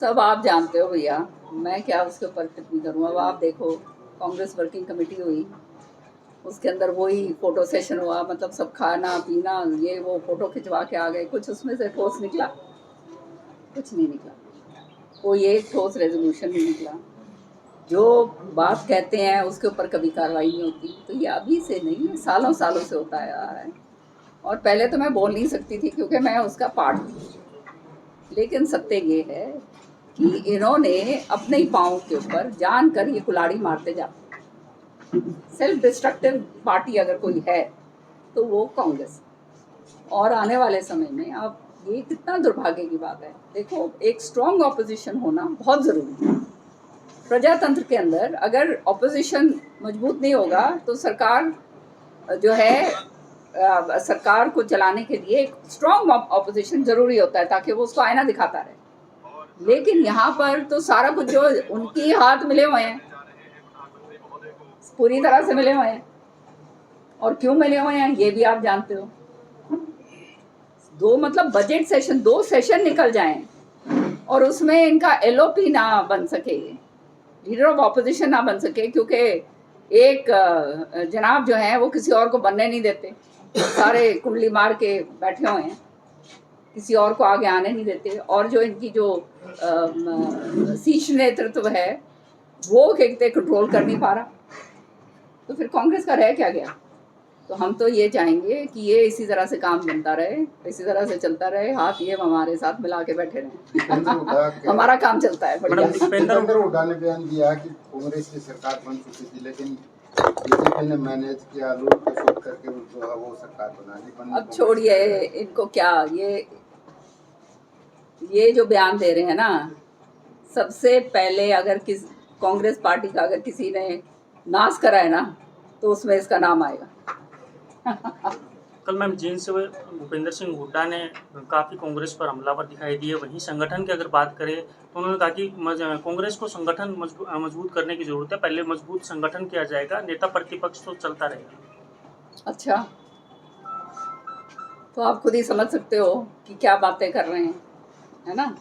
सब आप जानते हो भैया, मैं क्या उसके ऊपर टिप्पणी करूँ। अब आप देखो, कांग्रेस वर्किंग कमेटी हुई, उसके अंदर वही फोटो सेशन हुआ, मतलब सब खाना पीना ये वो फोटो खिंचवा के आ गए। कुछ उसमें से ठोस निकला? कुछ नहीं निकला। कोई एक ठोस रेजोल्यूशन नहीं निकला। जो बात कहते हैं उसके ऊपर कभी कार्रवाई नहीं होती। तो ये अभी से नहीं, ये सालों सालों से होता आ रहा है। और पहले तो मैं बोल नहीं सकती थी क्योंकि मैं उसका पार्ट थी, लेकिन सत्य ये है कि इन्होंने अपने ही पाँव के ऊपर जानकर ये कुल्हाड़ी मारते जाते। सेल्फ डिस्ट्रक्टिव पार्टी अगर कोई है तो वो कांग्रेस। और आने वाले समय में अब ये कितना दुर्भाग्य की बात है। देखो, एक स्ट्रॉन्ग ऑपोजिशन होना बहुत ज़रूरी है प्रजातंत्र के अंदर। अगर ऑपोजिशन मजबूत नहीं होगा तो सरकार जो है सरकार को चलाने के लिए एक स्ट्रॉन्ग ऑपोजिशन ज़रूरी होता है, ताकि वो उसको आईना दिखाता रहे। लेकिन यहाँ पर तो सारा कुछ जो उनकी हाथ मिले हुए हैं, पूरी तरह से मिले हुए हैं। और क्यों मिले हुए हैं ये भी आप जानते हो। मतलब बजट सेशन 2 सेशन निकल जाएं और उसमें इनका एलओपी ना बन सके, लीडर ऑफ ऑपोजिशन ना बन सके, क्योंकि एक जनाब जो है वो किसी और को बनने नहीं देते। सारे कुंडली मार के बैठे हुए हैं, किसी और को आगे आने नहीं देते। और जो इनकी जो शीर्ष नेतृत्व है वो कहते कंट्रोल कर नहीं पा रहा। तो फिर कांग्रेस का रह क्या गया। तो हम तो ये चाहेंगे कि ये इसी तरह से काम बनता रहे, इसी तरह से चलता रहे। हाथ ये हमारे साथ मिला के बैठे रहे हमारा काम चलता है। दीपेंद्र हुड्डा ने बयान दिया कि कांग्रेस की सरकार बन चुकी थी, लेकिन बीजेपी ने मैनेज किया, लोग को शोध करके जो है वो सरकार बना दी। अब छोड़िए इनको, क्या ये जो बयान दे रहे हैं ना, सबसे पहले अगर किस कांग्रेस पार्टी का अगर किसी ने नाश करा है ना तो उसमें इसका नाम आएगा। कल मैम जिन से भूपेंद्र सिंह हुड्डा ने काफ़ी कांग्रेस पर हमलावर दिखाई दिए, वहीं संगठन की अगर बात करें तो उन्होंने कहा कि कांग्रेस को संगठन मजबूत करने की जरूरत है, पहले मजबूत संगठन किया जाएगा, नेता प्रतिपक्ष तो चलता रहेगा। अच्छा, तो आप खुद ही समझ सकते हो कि क्या बातें कर रहे हैं, है ना।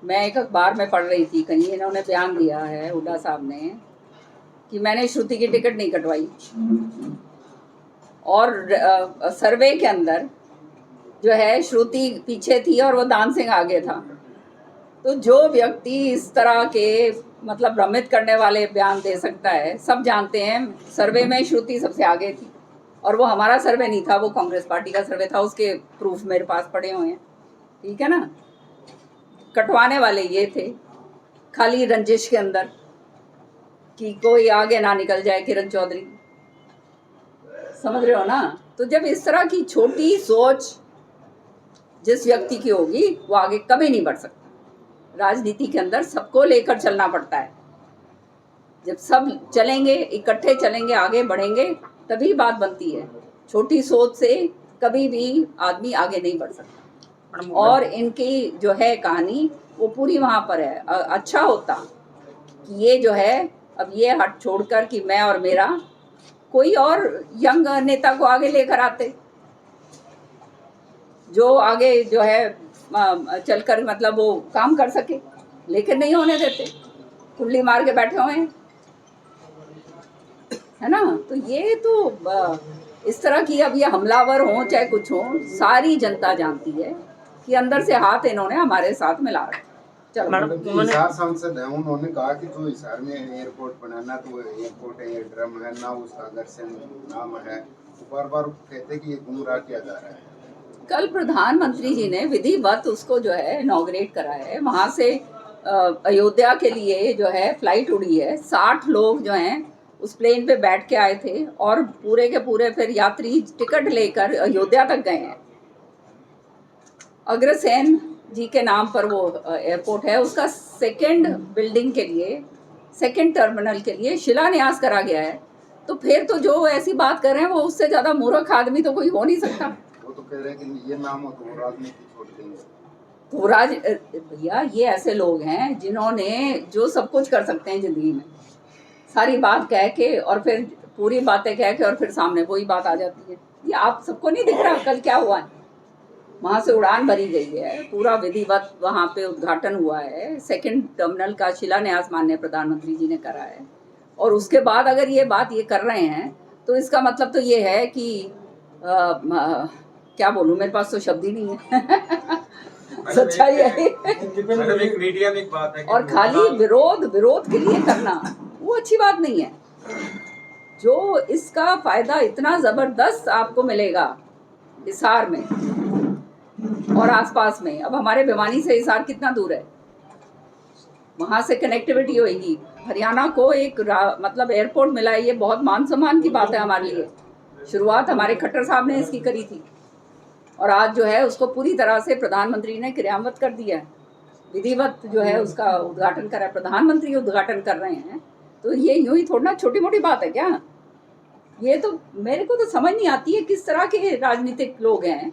मैं एक अखबार में पढ़ रही थी, कहीं इन्होंने बयान दिया है हुड्डा साहब ने कि मैंने श्रुति की टिकट नहीं कटवाई। और सर्वे के अंदर जो है श्रुति पीछे थी और वो दान सिंह आगे था। तो जो व्यक्ति इस तरह के मतलब भ्रमित करने वाले बयान दे सकता है, सब जानते हैं सर्वे में श्रुति सबसे आगे थी। और वो हमारा सर्वे नहीं था, वो कांग्रेस पार्टी का सर्वे था, उसके प्रूफ मेरे पास पड़े हुए हैं, ठीक है ना। कटवाने वाले ये थे, खाली रंजिश के अंदर कि कोई आगे ना निकल जाए किरण चौधरी, समझ रहे हो ना। तो जब इस तरह की छोटी सोच जिस व्यक्ति की होगी वो आगे कभी नहीं बढ़ सकता। राजनीति के अंदर सबको लेकर चलना पड़ता है। जब सब चलेंगे, इकट्ठे चलेंगे, आगे बढ़ेंगे, तभी बात बनती है। छोटी सोच से कभी भी आदमी आगे नहीं बढ़ सकता। और इनकी जो है कहानी वो पूरी वहाँ पर है। अच्छा होता कि ये जो है अब ये हट छोड़कर कि मैं और मेरा, कोई और यंग नेता को आगे लेकर आते, जो आगे जो है चलकर मतलब वो काम कर सके, लेकिन नहीं होने देते, कुंडली मार के बैठे हुए हैं, है ना। तो ये तो इस तरह की, अब ये हमलावर हो चाहे कुछ हो, सारी जनता जानती है कि अंदर से हाथ इन्होंने हमारे साथ मिला रखा। चलो, हिसार सांसद है, उन्होंने कहा कि जो हिसार में एयरपोर्ट बनाना, तो एयरपोर्ट है, ड्रम है ना, उसका दर्शन नाम है, बार बार कहते कि ये गुमराह किया जा रहा है। कल प्रधानमंत्री जी ने विधिवत उसको जो है इनॉग्रेट करा है। वहाँ से अयोध्या के लिए जो है फ्लाइट उड़ी है, 60 लोग जो हैं उस प्लेन पे बैठ के आए थे और पूरे के पूरे फिर यात्री टिकट लेकर अयोध्या तक गए हैं। अग्रसेन जी के नाम पर वो एयरपोर्ट है, उसका सेकंड बिल्डिंग के लिए, सेकंड टर्मिनल के लिए शिलान्यास करा गया है। तो फिर तो जो ऐसी बात कर रहे हैं वो उससे ज़्यादा मूर्ख आदमी तो कोई हो नहीं सकता। वो तो कह रहे हैं कि ये नाम हो तो वो राजनीति छोड़ देंगे। तो भैया ये ऐसे लोग हैं जिन्होंने जो सब कुछ कर सकते हैं ज़िंदगी में, सारी बात कह के और फिर पूरी बातें कह के और फिर सामने वही बात आ जाती है। ये आप सबको नहीं दिख रहा कल क्या हुआ है। वहाँ से उड़ान भरी गई है, पूरा विधिवत वहाँ पे उद्घाटन हुआ है, सेकंड टर्मिनल का शिलान्यास माननीय प्रधानमंत्री जी ने करा है। और उसके बाद अगर ये बात ये कर रहे हैं तो इसका मतलब तो ये है कि क्या बोलूँ, मेरे पास तो शब्द ही नहीं है। सच्चाई है। मैडम एक मीडिया में एक बात है कि और खाली विरोध के लिए करना वो अच्छी बात नहीं है। जो इसका फायदा इतना जबरदस्त आपको मिलेगा हिसार में और आसपास में, अब हमारे भिवानी से हिसार कितना दूर है, वहां से कनेक्टिविटी होगी, हरियाणा को एक मतलब एयरपोर्ट मिला है, ये बहुत मान सम्मान की बात है हमारे लिए। शुरुआत हमारे खट्टर साहब ने इसकी करी थी और आज जो है उसको पूरी तरह से प्रधानमंत्री ने क्रियान्वित कर दिया है, विधिवत जो है उसका उद्घाटन करा, प्रधानमंत्री उद्घाटन कर रहे हैं। तो ये यूं ही थोड़ा छोटी मोटी बात है क्या? ये तो मेरे को तो समझ नहीं आती है किस तरह के राजनीतिक लोग हैं